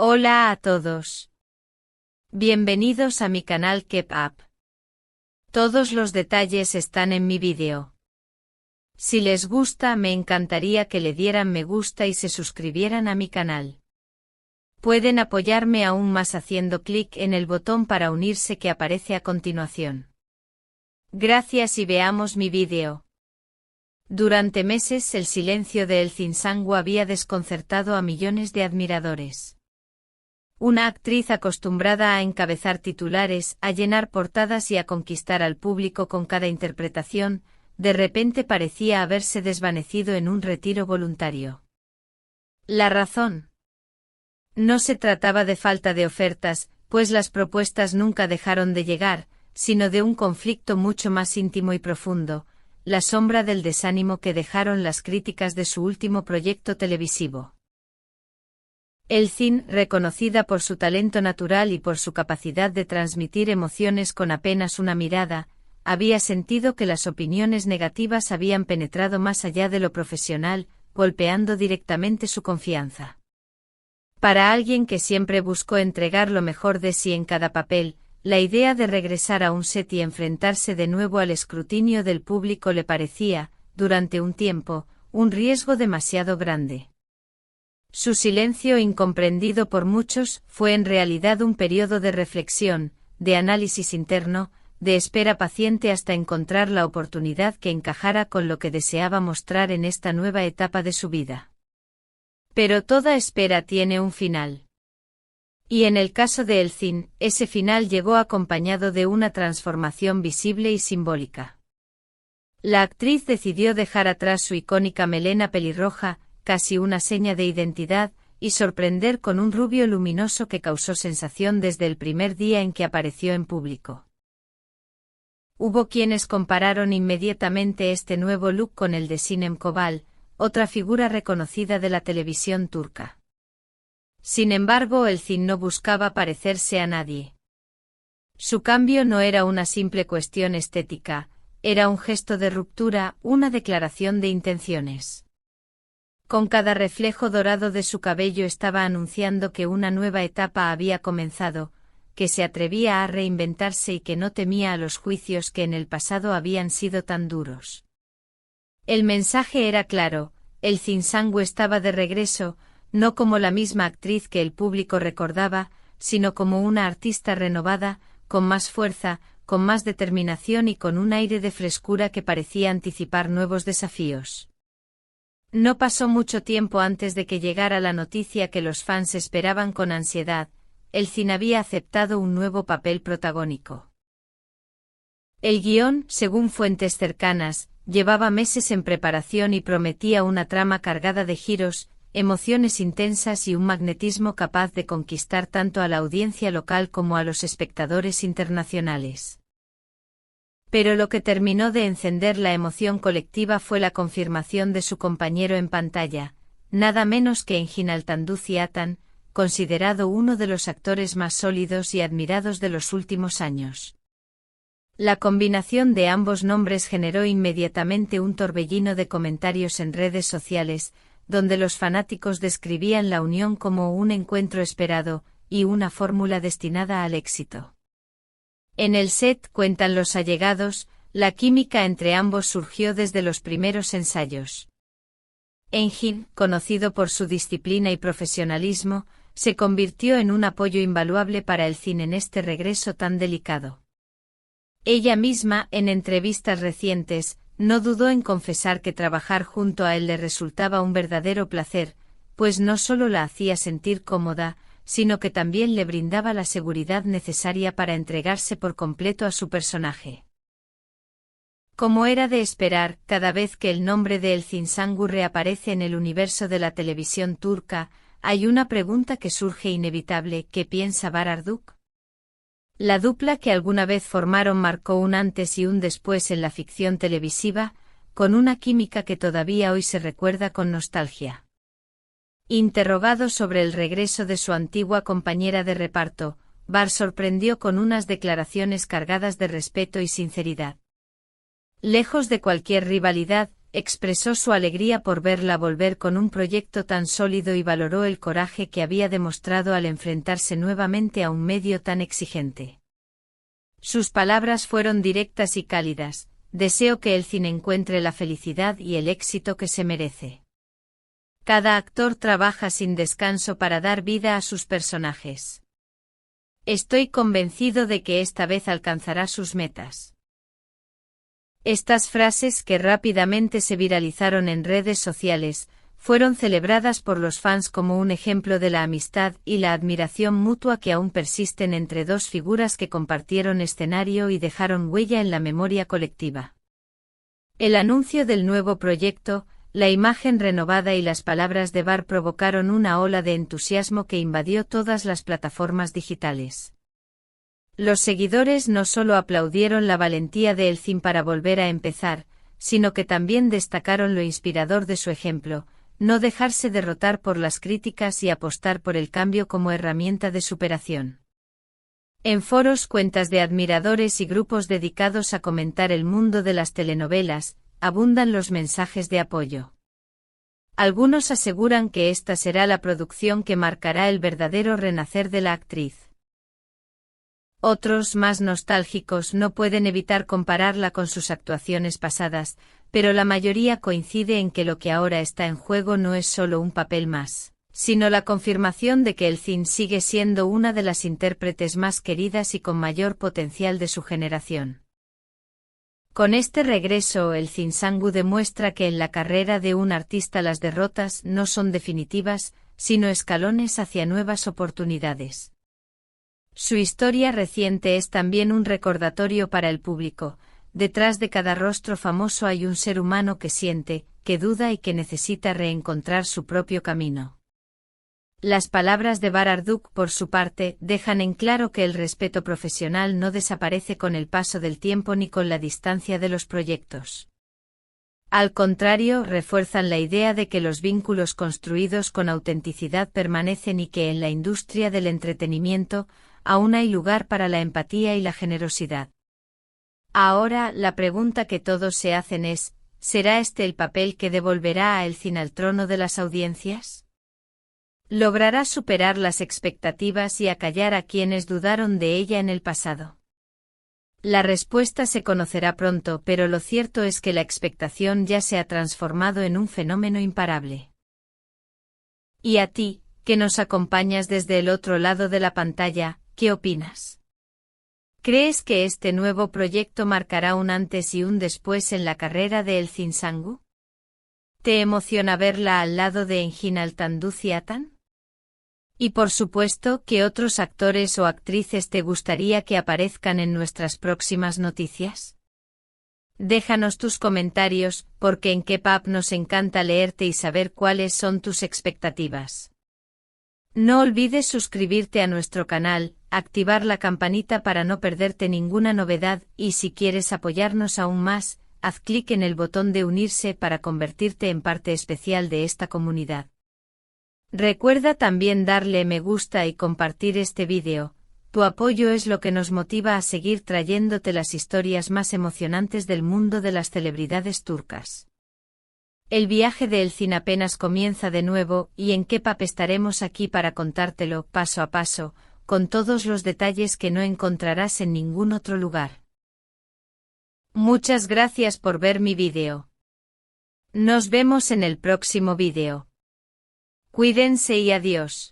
Hola a todos. Bienvenidos a mi canal Keep Up. Todos los detalles están en mi vídeo. Si les gusta, me encantaría que le dieran me gusta y se suscribieran a mi canal. Pueden apoyarme aún más haciendo clic en el botón para unirse que aparece a continuación. Gracias y veamos mi vídeo. Durante meses el silencio de El Cinsangu había desconcertado a millones de admiradores. Una actriz acostumbrada a encabezar titulares, a llenar portadas y a conquistar al público con cada interpretación, de repente parecía haberse desvanecido en un retiro voluntario. ¿La razón? No se trataba de falta de ofertas, pues las propuestas nunca dejaron de llegar, sino de un conflicto mucho más íntimo y profundo, la sombra del desánimo que dejaron las críticas de su último proyecto televisivo. El Cin, reconocida por su talento natural y por su capacidad de transmitir emociones con apenas una mirada, había sentido que las opiniones negativas habían penetrado más allá de lo profesional, golpeando directamente su confianza. Para alguien que siempre buscó entregar lo mejor de sí en cada papel, la idea de regresar a un set y enfrentarse de nuevo al escrutinio del público le parecía, durante un tiempo, un riesgo demasiado grande. Su silencio, incomprendido por muchos, fue en realidad un periodo de reflexión, de análisis interno, de espera paciente hasta encontrar la oportunidad que encajara con lo que deseaba mostrar en esta nueva etapa de su vida. Pero toda espera tiene un final. Y en el caso de El Cin, ese final llegó acompañado de una transformación visible y simbólica. La actriz decidió dejar atrás su icónica melena pelirroja, casi una seña de identidad, y sorprender con un rubio luminoso que causó sensación desde el primer día en que apareció en público. Hubo quienes compararon inmediatamente este nuevo look con el de Sinem Kobal, otra figura reconocida de la televisión turca. Sin embargo, El Cin no buscaba parecerse a nadie. Su cambio no era una simple cuestión estética, era un gesto de ruptura, una declaración de intenciones. Con cada reflejo dorado de su cabello estaba anunciando que una nueva etapa había comenzado, que se atrevía a reinventarse y que no temía a los juicios que en el pasado habían sido tan duros. El mensaje era claro, El Cinsangu estaba de regreso, no como la misma actriz que el público recordaba, sino como una artista renovada, con más fuerza, con más determinación y con un aire de frescura que parecía anticipar nuevos desafíos. No pasó mucho tiempo antes de que llegara la noticia que los fans esperaban con ansiedad: El Cin había aceptado un nuevo papel protagónico. El guión, según fuentes cercanas, llevaba meses en preparación y prometía una trama cargada de giros, emociones intensas y un magnetismo capaz de conquistar tanto a la audiencia local como a los espectadores internacionales. Pero lo que terminó de encender la emoción colectiva fue la confirmación de su compañero en pantalla, nada menos que Engin Altanduzi Atan, considerado uno de los actores más sólidos y admirados de los últimos años. La combinación de ambos nombres generó inmediatamente un torbellino de comentarios en redes sociales, donde los fanáticos describían la unión como un encuentro esperado, y una fórmula destinada al éxito. En el set, cuentan los allegados, la química entre ambos surgió desde los primeros ensayos. Engin, conocido por su disciplina y profesionalismo, se convirtió en un apoyo invaluable para El Cin en este regreso tan delicado. Ella misma, en entrevistas recientes, no dudó en confesar que trabajar junto a él le resultaba un verdadero placer, pues no solo la hacía sentir cómoda, sino que también le brindaba la seguridad necesaria para entregarse por completo a su personaje. Como era de esperar, cada vez que el nombre de El Cinsangu reaparece en el universo de la televisión turca, hay una pregunta que surge inevitable: ¿qué piensa Bararduk? La dupla que alguna vez formaron marcó un antes y un después en la ficción televisiva, con una química que todavía hoy se recuerda con nostalgia. Interrogado sobre el regreso de su antigua compañera de reparto, Bar sorprendió con unas declaraciones cargadas de respeto y sinceridad. Lejos de cualquier rivalidad, expresó su alegría por verla volver con un proyecto tan sólido y valoró el coraje que había demostrado al enfrentarse nuevamente a un medio tan exigente. Sus palabras fueron directas y cálidas: deseo que el cine encuentre la felicidad y el éxito que se merece. Cada actor trabaja sin descanso para dar vida a sus personajes. Estoy convencido de que esta vez alcanzará sus metas. Estas frases, que rápidamente se viralizaron en redes sociales, fueron celebradas por los fans como un ejemplo de la amistad y la admiración mutua que aún persisten entre dos figuras que compartieron escenario y dejaron huella en la memoria colectiva. El anuncio del nuevo proyecto, la imagen renovada y las palabras de Bar provocaron una ola de entusiasmo que invadió todas las plataformas digitales. Los seguidores no solo aplaudieron la valentía de Elcin para volver a empezar, sino que también destacaron lo inspirador de su ejemplo: no dejarse derrotar por las críticas y apostar por el cambio como herramienta de superación. En foros, cuentas de admiradores y grupos dedicados a comentar el mundo de las telenovelas, abundan los mensajes de apoyo. Algunos aseguran que esta será la producción que marcará el verdadero renacer de la actriz. Otros, más nostálgicos, no pueden evitar compararla con sus actuaciones pasadas, pero la mayoría coincide en que lo que ahora está en juego no es solo un papel más, sino la confirmación de que Elcin sigue siendo una de las intérpretes más queridas y con mayor potencial de su generación. Con este regreso, Elcin Sangu demuestra que en la carrera de un artista las derrotas no son definitivas, sino escalones hacia nuevas oportunidades. Su historia reciente es también un recordatorio para el público: detrás de cada rostro famoso hay un ser humano que siente, que duda y que necesita reencontrar su propio camino. Las palabras de Bar Arduk, por su parte, dejan en claro que el respeto profesional no desaparece con el paso del tiempo ni con la distancia de los proyectos. Al contrario, refuerzan la idea de que los vínculos construidos con autenticidad permanecen y que en la industria del entretenimiento aún hay lugar para la empatía y la generosidad. Ahora, la pregunta que todos se hacen es: ¿será este el papel que devolverá a Elcin al trono de las audiencias? ¿Logrará superar las expectativas y acallar a quienes dudaron de ella en el pasado? La respuesta se conocerá pronto, pero lo cierto es que la expectación ya se ha transformado en un fenómeno imparable. ¿Y a ti, que nos acompañas desde el otro lado de la pantalla, qué opinas? ¿Crees que este nuevo proyecto marcará un antes y un después en la carrera de Elcin Sangu? ¿Te emociona verla al lado de Engin Altanduziatan? Y por supuesto, ¿qué otros actores o actrices te gustaría que aparezcan en nuestras próximas noticias? Déjanos tus comentarios, porque en K-Pop nos encanta leerte y saber cuáles son tus expectativas. No olvides suscribirte a nuestro canal, activar la campanita para no perderte ninguna novedad, y si quieres apoyarnos aún más, haz clic en el botón de unirse para convertirte en parte especial de esta comunidad. Recuerda también darle me gusta y compartir este vídeo. Tu apoyo es lo que nos motiva a seguir trayéndote las historias más emocionantes del mundo de las celebridades turcas. El viaje de Elcin apenas comienza de nuevo, y en K-Pop estaremos aquí para contártelo paso a paso, con todos los detalles que no encontrarás en ningún otro lugar. Muchas gracias por ver mi vídeo. Nos vemos en el próximo vídeo. Cuídense y adiós.